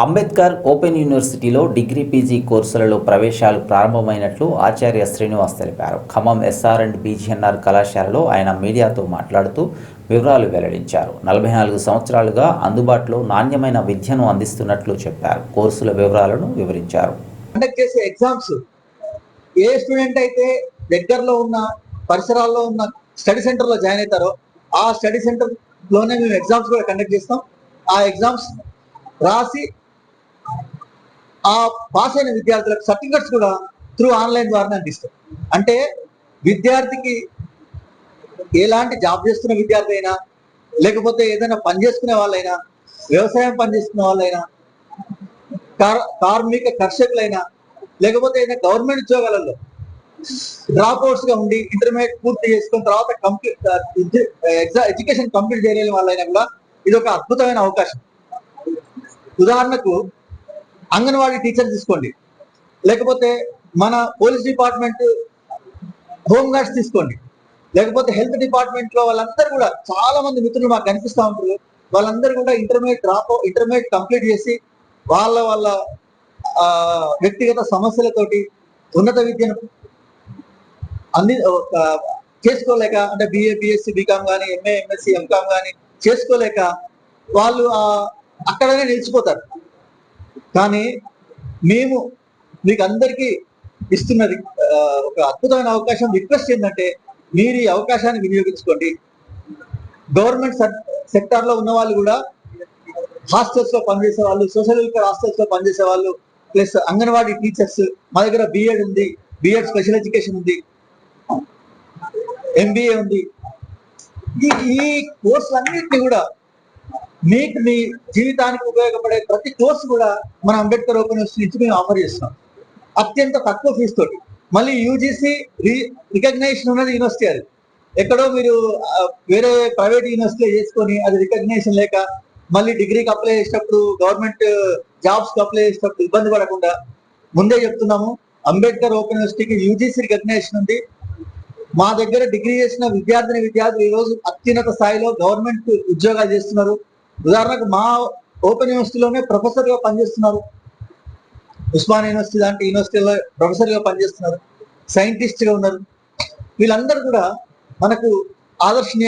Ambedkar open యూనివర్సిటీలో degree PG కోర్సులలో ప్రవేశాలు ప్రారంభమైనట్లు ఆచార్య శ్రీనివాస్ తెలిపారు. ఖమ్మం ఎస్ఆర్ అండ్ బీజీఎన్ఆర్ కళాశాలలో ఆయన మీడియాతో మాట్లాడుతూ వివరాలు వెల్లడించారు. 44 సంవత్సరాలుగా అందుబాటులో నాణ్యమైన విద్యను అందిస్తున్నట్లు చెప్పారు. కోర్సుల వివరాలను వివరించారు. కండక్ట్ చేసే ఎగ్జామ్స్ ఏ స్టూడెంట్ అయితే దగ్గరలో ఉన్న పరిసరాల్లో ఉన్న స్టడీ సెంటర్లో జాయిన్ అవుతారో ఆ స్టడీ సెంటర్లోనే మేము ఎగ్జామ్స్ కూడా కండక్ట్ చేస్తాం. ఆ ఎగ్జామ్స్ రాసి ఆ పాస్ అయిన విద్యార్థులకు సర్టిఫికెట్స్ కూడా త్రూ ఆన్లైన్ ద్వారానే అందిస్తాం. అంటే విద్యార్థికి ఎలాంటి జాబ్ చేస్తున్న విద్యార్థి అయినా, లేకపోతే ఏదైనా పని చేసుకునే వాళ్ళైనా, వ్యవసాయం పని చేసుకునే వాళ్ళైనా, కార్మిక కర్షకులైనా, లేకపోతే ఏదైనా గవర్నమెంట్ ఉద్యోగాలలో డ్రాప్ అవుట్స్ గా ఉండి ఇంటర్మీడియట్ పూర్తి చేసుకున్న తర్వాత ఎడ్యుకేషన్ కంప్లీట్ చేయలేని వాళ్ళైనా కూడా ఇది ఒక అద్భుతమైన అవకాశం. ఉదాహరణకు అంగన్వాడీ టీచర్ తీసుకోండి, లేకపోతే మన పోలీస్ డిపార్ట్మెంట్ హోమ్ గార్డ్స్ తీసుకోండి, లేకపోతే హెల్త్ డిపార్ట్మెంట్ లో వాళ్ళందరూ కూడా చాలా మంది మిత్రులు మాకు కనిపిస్తూ ఉంటారు. వాళ్ళందరూ కూడా ఇంటర్మీడియట్ కంప్లీట్ చేసి వాళ్ళ వ్యక్తిగత సమస్యలతోటి ఉన్నత విద్యను చేసుకోలేక, అంటే బిఏ బిఎస్సి బీకామ్ కానీ, ఎంఏ ఎంఎస్సి ఎంకామ్ కానీ చేసుకోలేక వాళ్ళు అక్కడనే నిలిచిపోతారు. కానీ మేము మీకు అందరికీ ఇస్తున్నది ఒక అద్భుతమైన అవకాశం. రిక్వెస్ట్ ఏంటంటే మీరు ఈ అవకాశాన్ని వినియోగించుకోండి. గవర్నమెంట్ సెక్టార్ లో ఉన్న వాళ్ళు కూడా హాస్టల్స్ లో పనిచేసే వాళ్ళు, సోషల్ వెల్ఫేర్ హాస్టల్స్ లో పనిచేసే వాళ్ళు, ప్లస్ అంగన్వాడీ టీచర్స్, మా దగ్గర బిఎడ్ ఉంది, బిఎడ్ స్పెషల్ ఎడ్యుకేషన్ ఉంది, ఎంబీఏ ఉంది. ఈ కోర్సులన్నింటినీ కూడా మీకు మీ జీవితానికి ఉపయోగపడే ప్రతి కోర్సు కూడా మన అంబేద్కర్ ఓపెన్ యూనివర్సిటీ నుంచి మేము ఆఫర్ చేస్తున్నాం అత్యంత తక్కువ ఫీజు తోటి. మళ్ళీ యూజీసీ రికగ్నైజేషన్ ఉన్నది యూనివర్సిటీ. అది ఎక్కడో మీరు వేరే ప్రైవేట్ యూనివర్సిటీలో చేసుకొని అది రికగ్నైజేషన్ లేక మళ్ళీ డిగ్రీకి అప్లై చేసేటప్పుడు, గవర్నమెంట్ జాబ్స్కి అప్లై చేసేటప్పుడు ఇబ్బంది పడకుండా ముందే చెప్తున్నాము, అంబేద్కర్ ఓపెన్ యూనివర్సిటీకి యూజీసీ రికగ్నైజేషన్ ఉంది. మా దగ్గర డిగ్రీ చేసిన విద్యార్థులు ఈరోజు అత్యున్నత స్థాయిలో గవర్నమెంట్ ఉద్యోగాలు చేస్తున్నారు. ఉదాహరణకు మా ఓపెన్ యూనివర్సిటీలోనే ప్రొఫెసర్ గా పనిచేస్తున్నారు, ఉస్మానియా యూనివర్సిటీ లాంటి యూనివర్సిటీలో ప్రొఫెసర్ గా పనిచేస్తున్నారు, సైంటిస్ట్ గా ఉన్నారు. వీళ్ళందరూ కూడా మనకు ఆదర్శనీయ